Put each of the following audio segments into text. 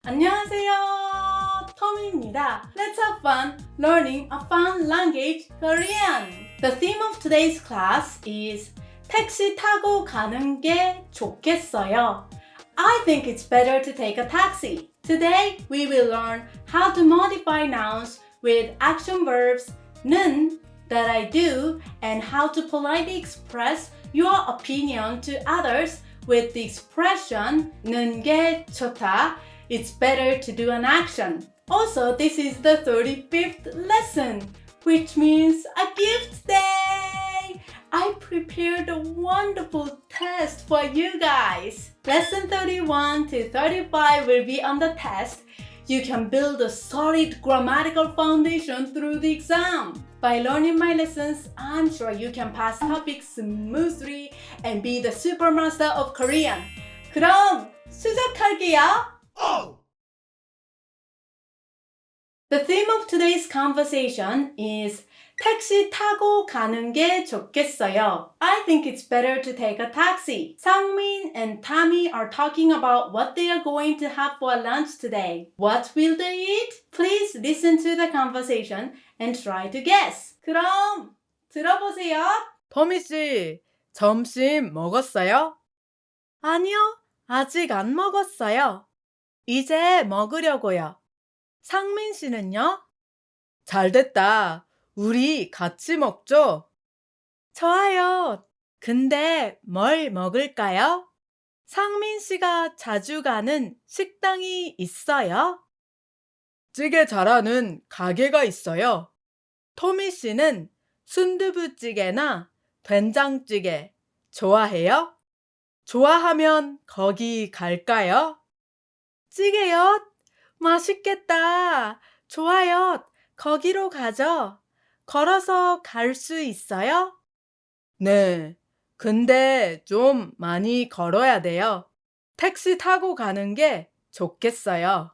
안녕하세요. 토미입니다. Let's have fun learning a fun language, Korean. The theme of today's class is 택시 타고 가는 게 좋겠어요. I think it's better to take a taxi. Today we will learn how to modify nouns with action verbs 는 that I do and how to politely express your opinion to others with the expression 는 게 좋다. It's better to do an action. Also, this is the 35th lesson, which means a gift day. I prepared a wonderful test for you guys. Lesson 31 to 35 will be on the test. You can build a solid grammatical foundation through the exam. By learning my lessons, I'm sure you can pass topics smoothly and be the supermaster of Korean. 그럼 시작할게요. The theme of today's conversation is 택시 타고 가는 게 좋겠어요. I think it's better to take a taxi. Sangmin and Tammy are talking about what they are going to have for lunch today. What will they eat? Please listen to the conversation and try to guess. 그럼 들어보세요. 토미 씨, 점심 먹었어요? 아니요, 아직 안 먹었어요. 이제 먹으려고요. 상민 씨는요? 잘 됐다. 우리 같이 먹죠? 좋아요. 근데 뭘 먹을까요? 상민 씨가 자주 가는 식당이 있어요? 찌개 잘하는 가게가 있어요. 토미 씨는 순두부찌개나 된장찌개 좋아해요? 좋아하면 거기 갈까요? 찌개요? 맛있겠다. 좋아요. 거기로 가죠. 걸어서 갈 수 있어요? 네. 근데 좀 많이 걸어야 돼요. 택시 타고 가는 게 좋겠어요.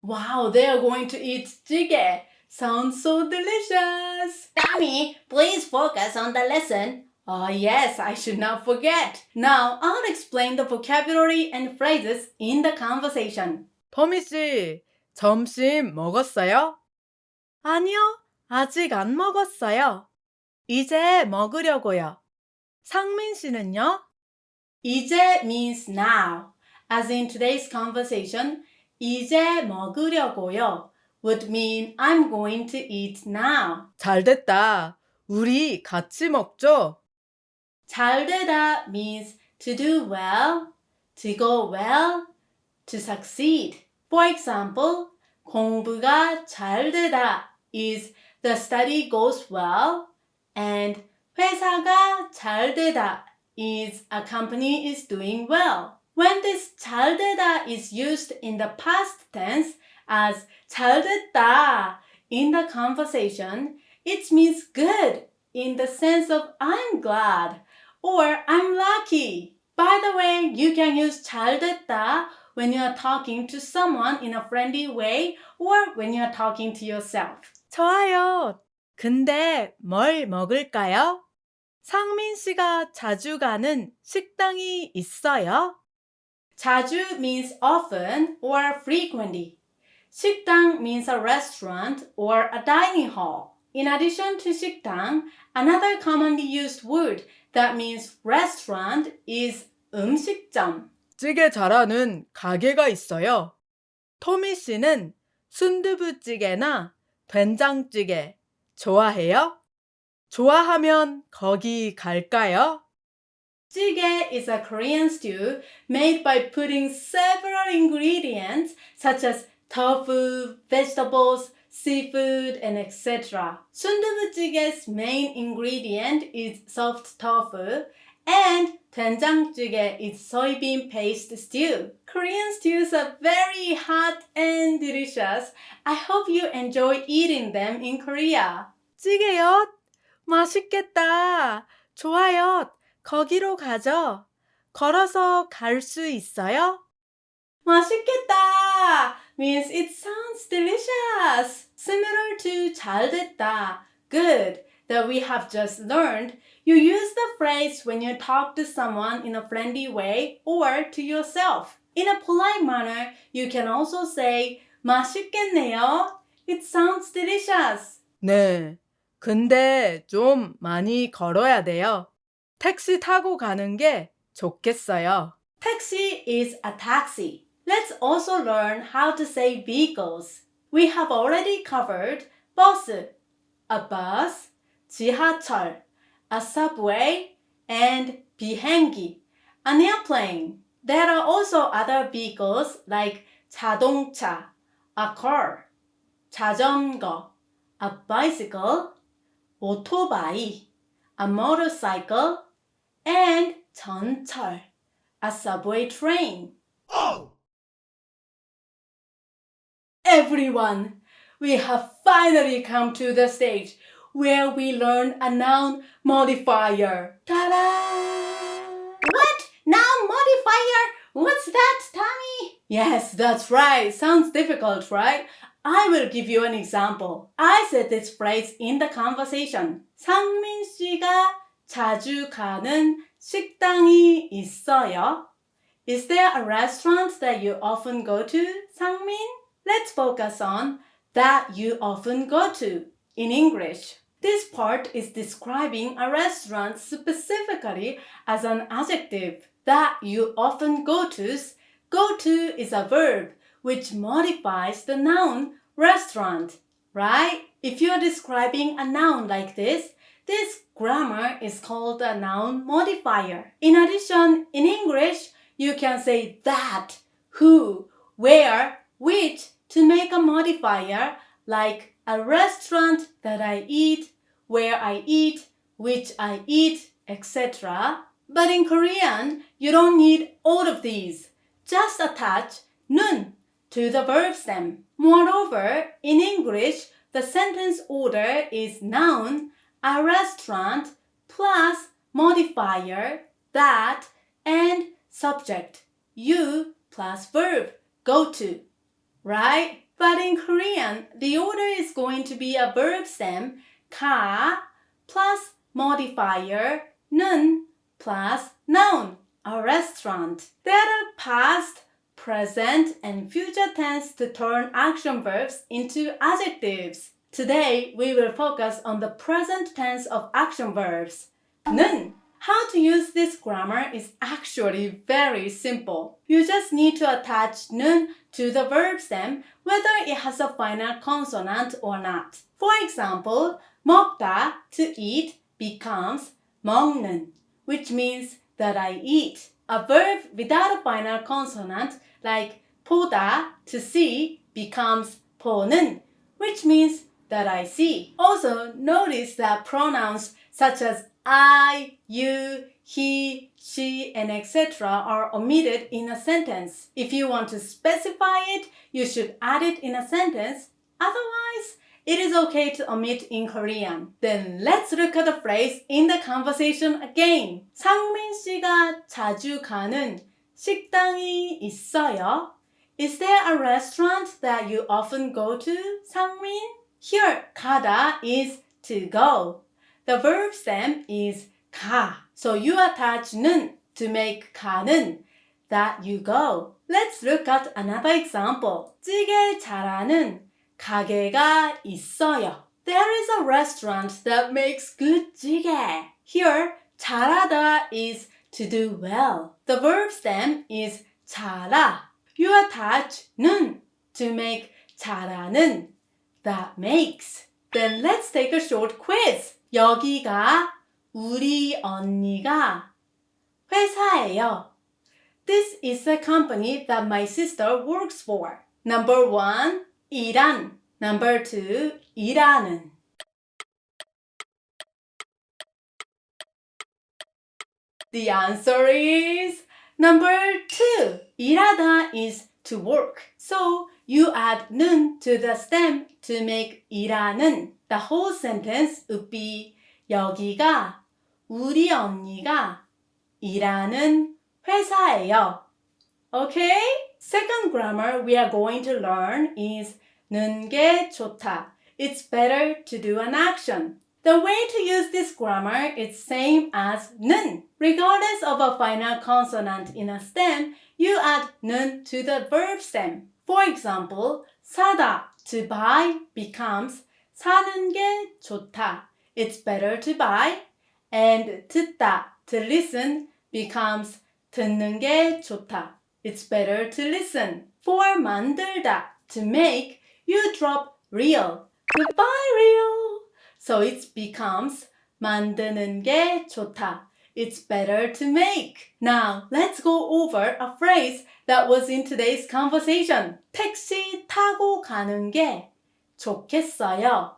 Wow, they are going to eat jjigae. Sounds so delicious. Tammy, please focus on the lesson. Oh yes, I should not forget. Now, I'll explain the vocabulary and phrases in the conversation. 토미 씨, 점심 먹었어요? 아니요, 아직 안 먹었어요. 이제 먹으려고요. 상민 씨는요? 이제 means now. As in today's conversation, 이제 먹으려고요 would mean I'm going to eat now. 잘 됐다. 우리 같이 먹죠? 잘 되다 means to do well, to go well, to succeed. For example, 공부가 잘 되다 is the study goes well, and 회사가 잘 되다 is a company is doing well. When this 잘 되다 is used in the past tense as 잘 됐다 in the conversation, it means good in the sense of I'm glad or I'm lucky. By the way, you can use 잘 됐다 when you are talking to someone in a friendly way or when you are talking to yourself. 좋아요. 근데 뭘 먹을까요? 상민 씨가 자주 가는 식당이 있어요? 자주 means often or frequently. 식당 means a restaurant or a dining hall. In addition to 식당, another commonly used word that means restaurant is 음식점. 찌개 잘하는 가게가 있어요. 토미 씨는 순두부찌개나 된장찌개 좋아해요? 좋아하면 거기 갈까요? 찌개 is a Korean stew made by putting several ingredients such as tofu, vegetables, seafood, and etc. 순두부찌개's main ingredient is soft tofu, and 된장찌개 is soybean paste stew. Korean stews are very hot and delicious. I hope you enjoy eating them in Korea. 찌개요? 맛있겠다. 좋아요. 거기로 가죠. 걸어서 갈 수 있어요? 맛있겠다 means it sounds delicious. Similar to 잘 됐다, good, that we have just learned, You use the phrase when you talk to someone in a friendly way or to yourself. In a polite manner, you can also say 맛있겠네요. It sounds delicious. 네. 근데 좀 많이 걸어야 돼요. 택시 타고 가는 게 좋겠어요. Taxi is a taxi. Let's also learn how to say vehicles. We have already covered bus, a bus, 지하철, a subway, and 비행기, an airplane. There are also other vehicles like 자동차, a car, 자전거, a bicycle, 오토바이, a motorcycle, and 전철, a subway train. Everyone, we have finally come to the stage where we learn a noun modifier. Ta-da! What? Noun modifier? What's that, Tommy? Yes, that's right. Sounds difficult, right? I will give you an example. I said this phrase in the conversation. 상민 씨가 자주 가는 식당이 있어요? Is there a restaurant that you often go to, 상민? Let's focus on that you often go to in English. This part is describing a restaurant specifically as an adjective. That you often go to's. Go to is a verb which modifies the noun restaurant, right? If you are describing a noun like this grammar is called a noun modifier. In addition, in English, you can say that, who, where, which to make a modifier like a restaurant that I eat, where I eat, which I eat, etc. But in Korean, you don't need all of these. Just attach nun to the verb stem. Moreover, in English, the sentence order is noun, a restaurant, plus modifier, that, and subject, you, plus verb, go to. Right? But in Korean, the order is going to be a verb stem, 가, plus modifier, 는, plus noun, a restaurant. There are past, present, and future tense to turn action verbs into adjectives. Today, we will focus on the present tense of action verbs. 는. How to use this grammar is actually very simple. You just need to attach 는 to the verb stem whether it has a final consonant or not. For example, 먹다, to eat, becomes 먹는, which means that I eat. A verb without a final consonant like 보다, to see, becomes 보는, which means that I see. Also, notice that pronouns such as I, you, he, she, and etc. are omitted in a sentence. If you want to specify it, you should add it in a sentence. Otherwise, it is okay to omit in Korean. Then let's look at the phrase in the conversation again. 상민 씨가 자주 가는 식당이 있어요? Is there a restaurant that you often go to, 상민? Here, 가다 is to go. The verb stem is 가. So you attach 는 to make 가는, that you go. Let's look at another example. 찌개 잘하는 가게가 있어요. There is a restaurant that makes good 찌개. Here, 잘하다 is to do well. The verb stem is 잘하. You attach 는 to make 잘하는, that makes. Then let's take a short quiz. 여기가 우리 언니가 회사예요. This is the company that my sister works for. Number 1, 일한. Number 2, 일하는. The answer is number 2. 일하다 is to work. So you add 는 to the stem to make 일하는. The whole sentence would be 여기가 우리 언니가 일하는 회사예요. Okay? Second grammar we are going to learn is 는 게 좋다. It's better to do an action. The way to use this grammar is same as 는. Regardless of a final consonant in a stem, you add 는 to the verb stem. For example, 사다, to buy, becomes 사는 게 좋다. It's better to buy. And 듣다, to listen, becomes 듣는 게 좋다. It's better to listen. For 만들다, to make, you drop real. Goodbye, real. So it becomes 만드는 게 좋다. It's better to make. Now, let's go over a phrase that was in today's conversation. 택시 타고 가는 게 좋겠어요.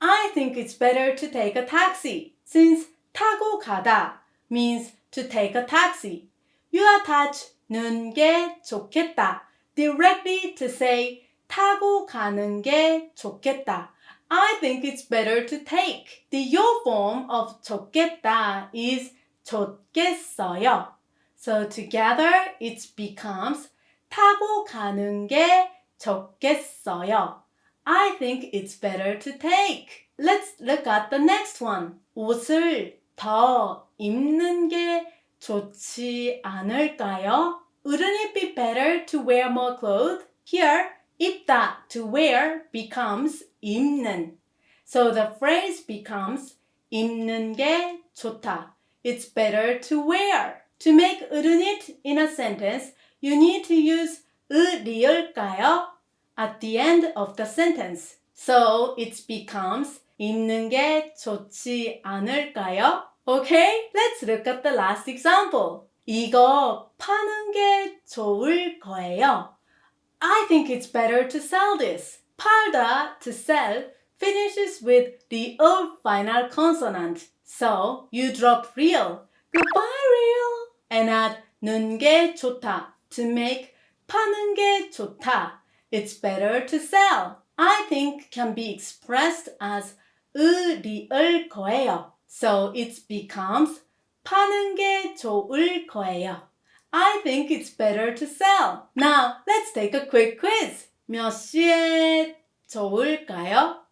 I think it's better to take a taxi. Since 타고 가다 means to take a taxi, you attach 는 게 좋겠다 directly to say 타고 가는 게 좋겠다. I think it's better to take. The your form of 좋겠다 is 좋겠어요. So together it becomes 타고 가는 게 좋겠어요. I think it's better to take. Let's look at the next one. 옷을 더 입는 게 좋지 않을까요? Wouldn't it be better to wear more clothes? Here, 입다, to wear, becomes 입는. So the phrase becomes 입는 게 좋다. It's better to wear. To make wouldn't it in a sentence, you need to use 으리을까요? At the end of the sentence. So it becomes 입는 게 좋지 않을까요? Okay, let's look at the last example. 이거 파는 게 좋을 거예요. I think it's better to sell this. 팔다, to sell, finishes with the final consonant. So you drop real. Goodbye, real. And add 는 게 좋다, to make 파는 게 좋다. It's better to sell. I think can be expressed as 으리을 거예요. So it becomes 파는 게 좋을 거예요. I think it's better to sell. Now, let's take a quick quiz. 몇 시에 좋을까요?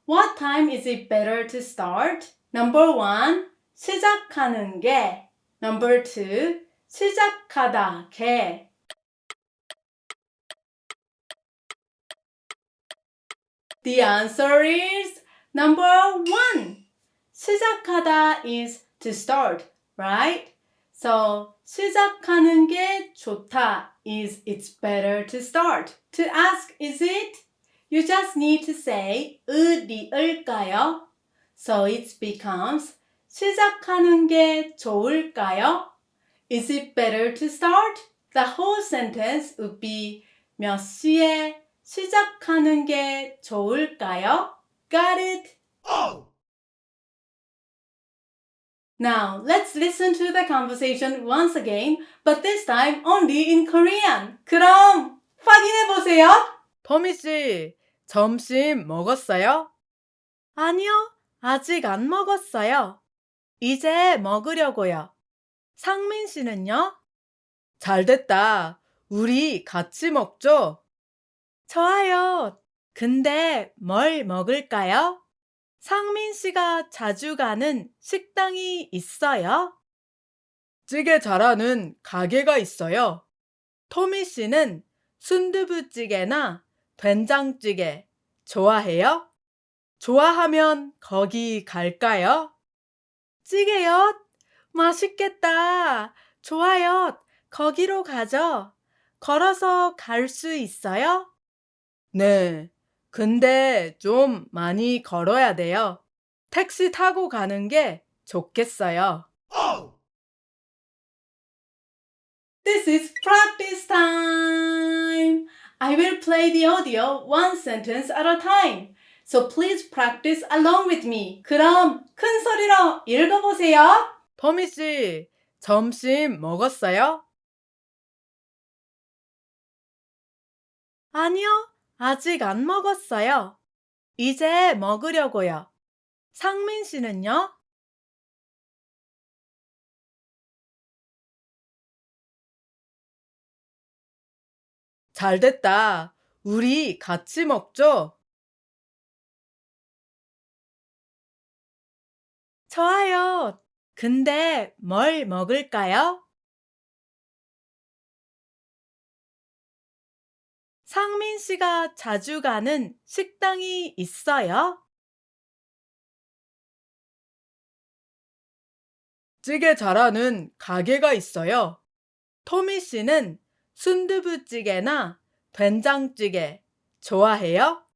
What time is it better to start? Number 1, 시작하는 게. Number 2, 시작하다 게. The answer is number 1. 시작하다 is to start, right? So 시작하는 게 좋다 is it's better to start. To ask is it? You just need to say 으리을까요? So it becomes 시작하는 게 좋을까요? Is it better to start? The whole sentence would be 몇 시에 시작하는 게 좋을까요? Got it? Now, let's listen to the conversation once again, but this time only in Korean. 그럼 확인해 보세요. 토미 씨, 점심 먹었어요? 아니요, 아직 안 먹었어요. 이제 먹으려고요. 상민 씨는요? 잘 됐다. 우리 같이 먹죠? 좋아요. 근데 뭘 먹을까요? 상민 씨가 자주 가는 식당이 있어요? 찌개 잘하는 가게가 있어요. 토미 씨는 순두부찌개나 된장찌개 좋아해요? 좋아하면 거기 갈까요? 찌개요? 맛있겠다. 좋아요. 거기로 가죠. 걸어서 갈 수 있어요? 네. 근데 좀 많이 걸어야 돼요. 택시 타고 가는 게 좋겠어요. This is practice time. I will play the audio one sentence at a time. So please practice along with me. 그럼 큰 소리로 읽어보세요. 토미 씨, 점심 먹었어요? 아니요, 아직 안 먹었어요. 이제 먹으려고요. 상민 씨는요? 잘 됐다. 우리 같이 먹죠? 좋아요. 근데 뭘 먹을까요? 상민 씨가 자주 가는 식당이 있어요? 찌개 잘하는 가게가 있어요. 토미 씨는 순두부찌개나 된장찌개 좋아해요?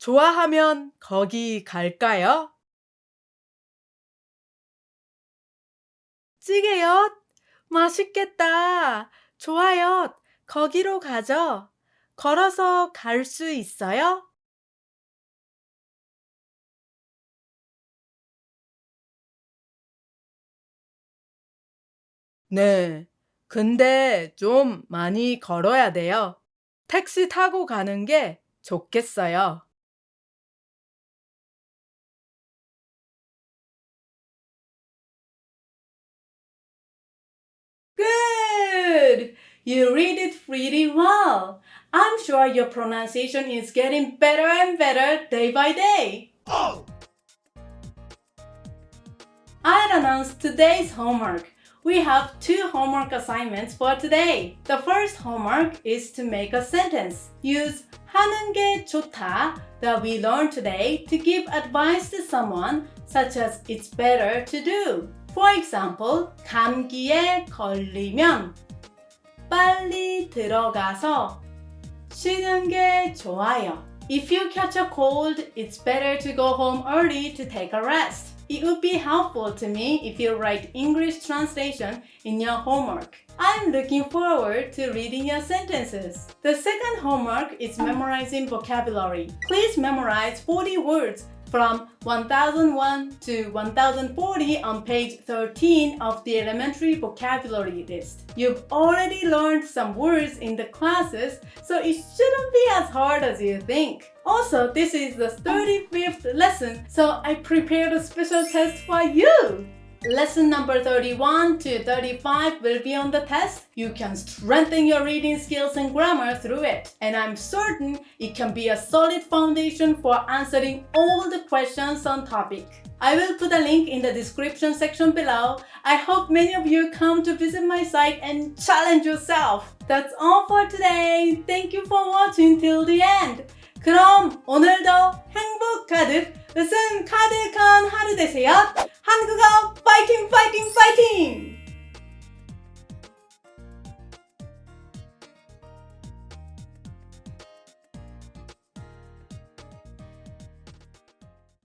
좋아하면 거기 갈까요? 찌개요? 맛있겠다. 좋아요. 거기로 가죠. 걸어서 갈 수 있어요? 네. 근데 좀 많이 걸어야 돼요. 택시 타고 가는 게 좋겠어요. Good! You read it really well. I'm sure your pronunciation is getting better and better day by day. I'll announce today's homework. We have 2 homework assignments for today. The first homework is to make a sentence. Use 하는 게 좋다 that we learned today to give advice to someone, such as it's better to do. For example, 감기에 걸리면 빨리 들어가서 쉬는 게 좋아요. If you catch a cold, it's better to go home early to take a rest. It would be helpful to me if you write English translation in your homework. I'm looking forward to reading your sentences. The second homework is memorizing vocabulary. Please memorize 40 words from 1001 to 1040 on page 13 of the elementary vocabulary list. You've already learned some words in the classes, so it shouldn't be as hard as you think. Also, this is the 35th lesson, so I prepared a special test for you. Lesson number 31 to 35 will be on the test. You can strengthen your reading skills and grammar through it. And I'm certain it can be a solid foundation for answering all the questions on topic. I will put a link in the description section below. I hope many of you come to visit my site and challenge yourself. That's all for today. Thank you for watching till the end. 그럼 오늘도 행복 가득, 웃음 가득한 하루 되세요. 한국어 파이팅 파이팅 파이팅!